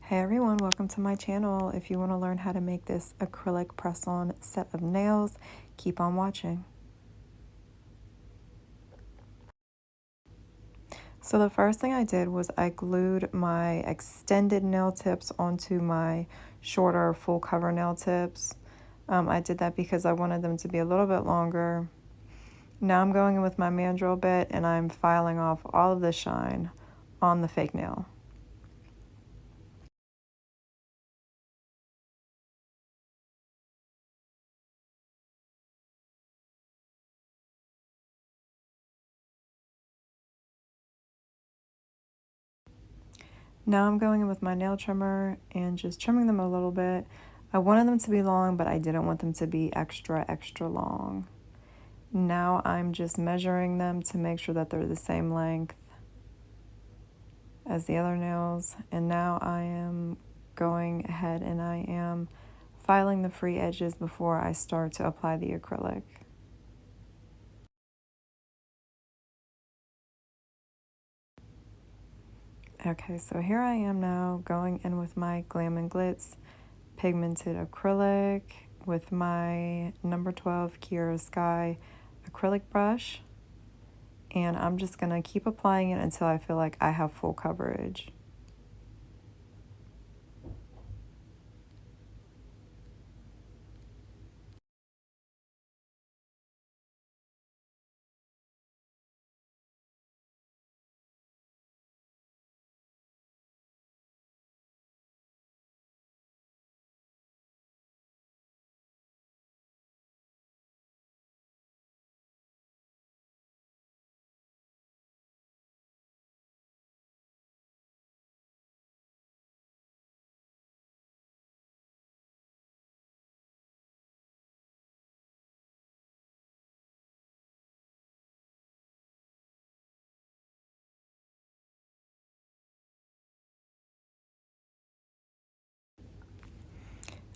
Hey everyone, welcome to my channel. If you want to learn how to make this acrylic press-on set of nails, keep on watching. So the first thing I did was I glued my extended nail tips onto my shorter full cover nail tips. I did that because I wanted them to be a little bit longer. Now I'm going in with my mandrel bit and I'm filing off all of the shine on the fake nail. Now I'm going in with my nail trimmer and just trimming them a little bit. I wanted them to be long, but I didn't want them to be extra long. Now I'm just measuring them to make sure that they're the same length as the other nails. And now I am going ahead and I am filing the free edges before I start to apply the acrylic. Okay, so here I am now going in with my Glam and Glitz pigmented acrylic with my number 12 Kiara Sky acrylic brush, and I'm just gonna keep applying it until I feel like I have full coverage.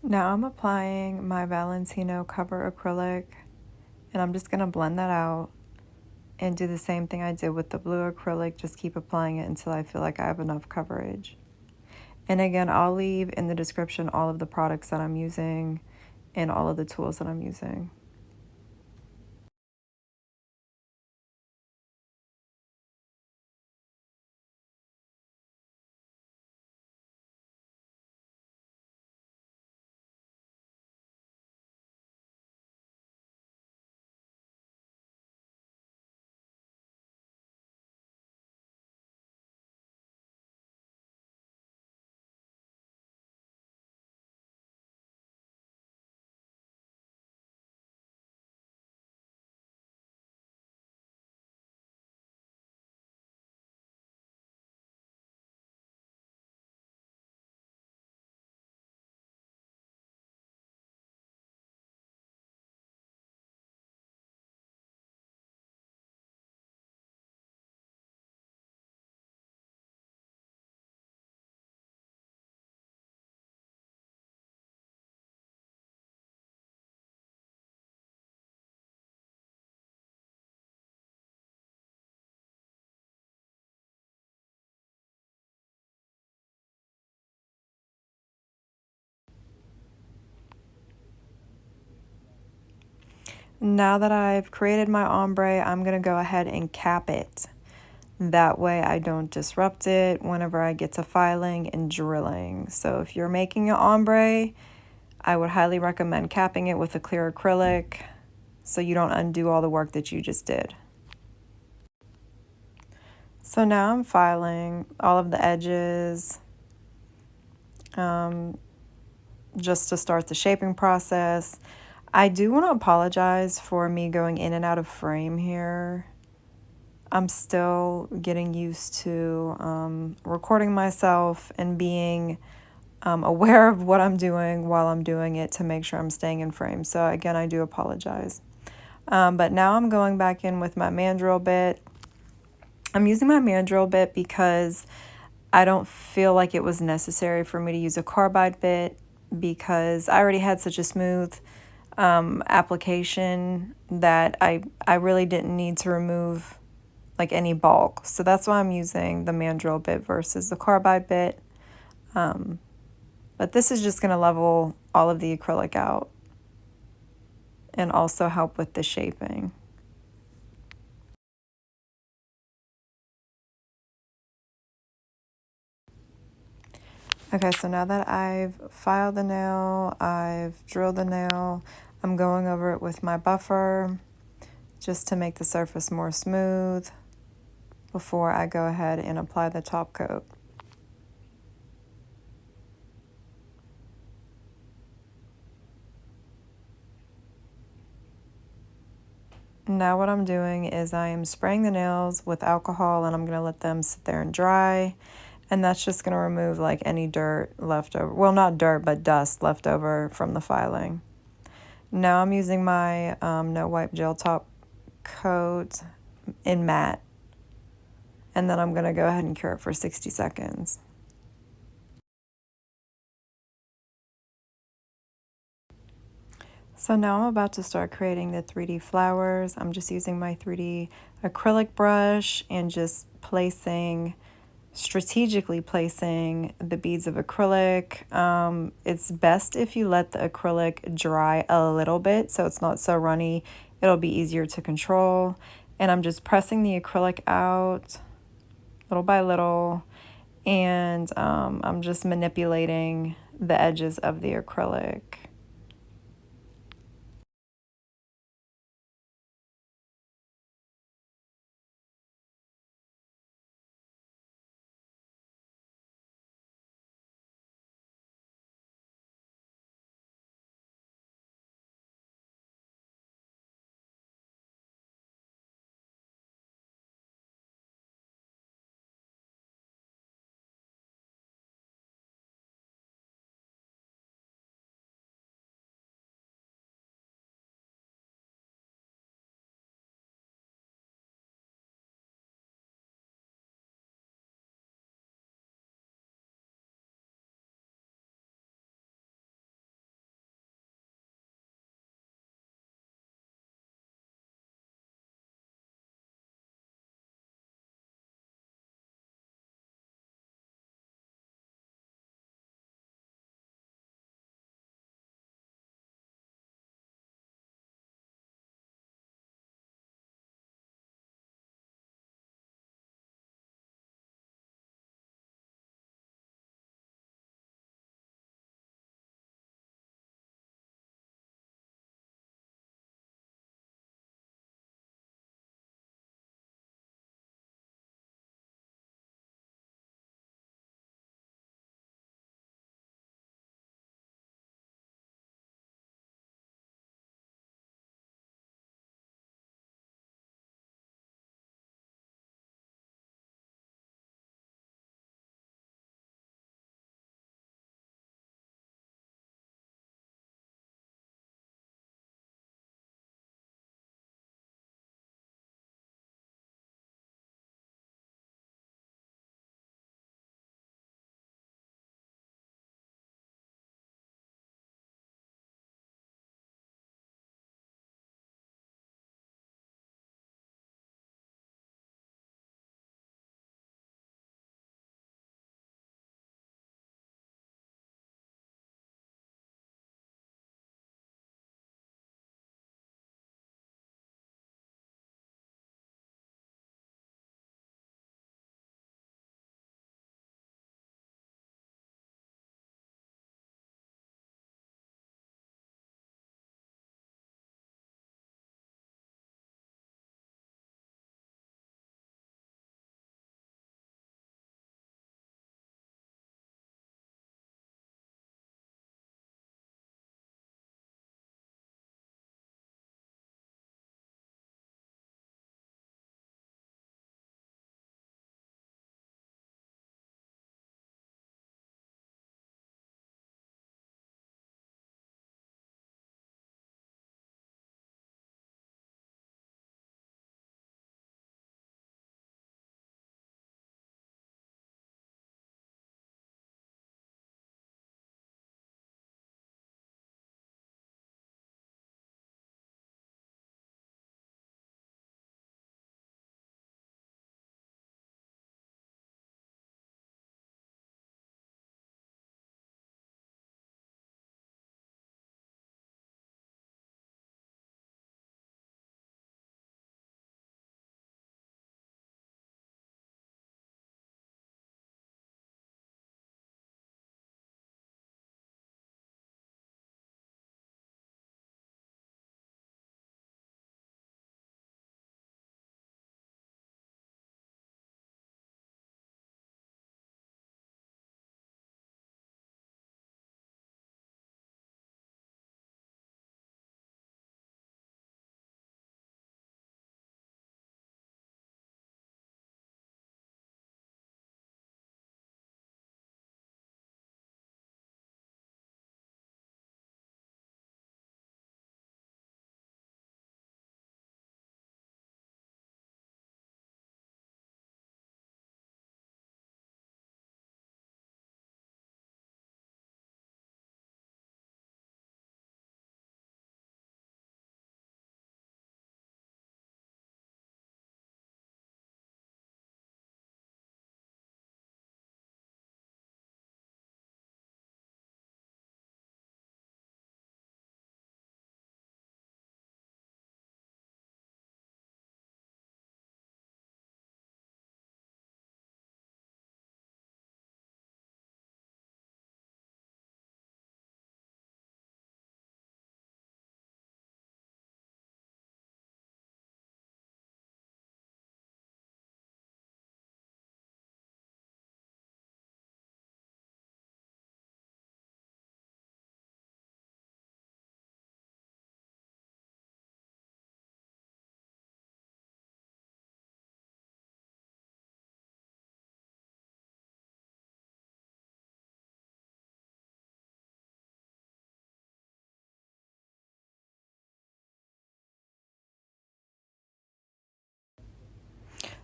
Now I'm applying my Valentino cover acrylic, and I'm just gonna blend that out and do the same thing I did with the blue acrylic, just keep applying it until I feel like I have enough coverage. And again, I'll leave in the description all of the products that I'm using and all of the tools that I'm using. Now that I've created my ombre, I'm gonna go ahead and cap it. That way I don't disrupt it whenever I get to filing and drilling. So if you're making an ombre, I would highly recommend capping it with a clear acrylic so you don't undo all the work that you just did. So now I'm filing all of the edges just to start the shaping process. I do want to apologize for me going in and out of frame here. I'm still getting used to recording myself and being aware of what I'm doing while I'm doing it to make sure I'm staying in frame. So again, I do apologize. But now I'm going back in with my mandrel bit. I'm using my mandrel bit because I don't feel like it was necessary for me to use a carbide bit because I already had such a smooth application that I really didn't need to remove like any bulk. So that's why I'm using the mandrel bit versus the carbide bit. But this is just going to level all of the acrylic out and also help with the shaping. Okay, so now that I've filed the nail, I've drilled the nail, I'm going over it with my buffer just to make the surface more smooth before I go ahead and apply the top coat. Now what I'm doing is I am spraying the nails with alcohol and I'm going to let them sit there and dry. And that's just going to remove like any dirt left over. Well, not dirt, but dust left over from the filing. Now I'm using my no wipe gel top coat in matte. And then I'm going to go ahead and cure it for 60 seconds. So now I'm about to start creating the 3D flowers. I'm just using my 3D acrylic brush and just strategically placing the beads of acrylic. It's best if you let the acrylic dry a little bit so it's not so runny. It'll be easier to control. And I'm just pressing the acrylic out little by little, and I'm just manipulating the edges of the acrylic.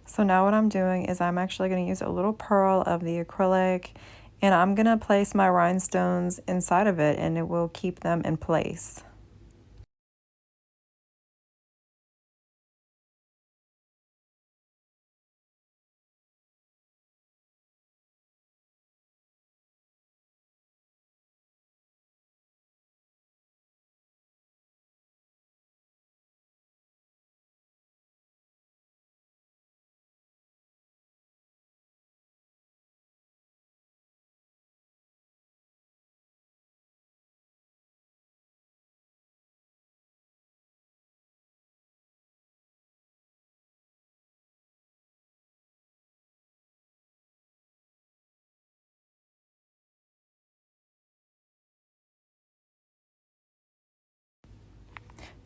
So now what I'm doing is I'm actually going to use a little pearl of the acrylic, and I'm going to place my rhinestones inside of it, and it will keep them in place.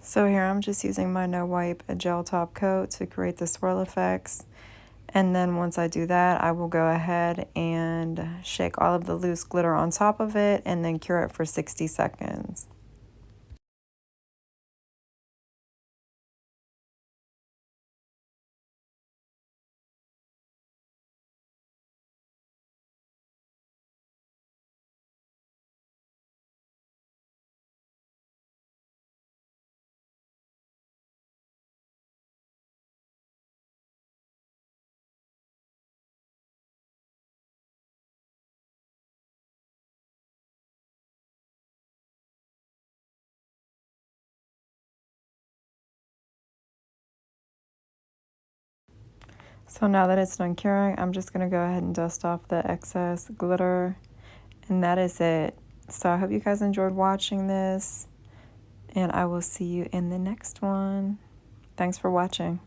So here I'm just using my no wipe gel top coat to create the swirl effects. And then once I do that, I will go ahead and shake all of the loose glitter on top of it and then cure it for 60 seconds. So now that it's done curing, I'm just going to go ahead and dust off the excess glitter. And that is it. So I hope you guys enjoyed watching this, and I will see you in the next one. Thanks for watching.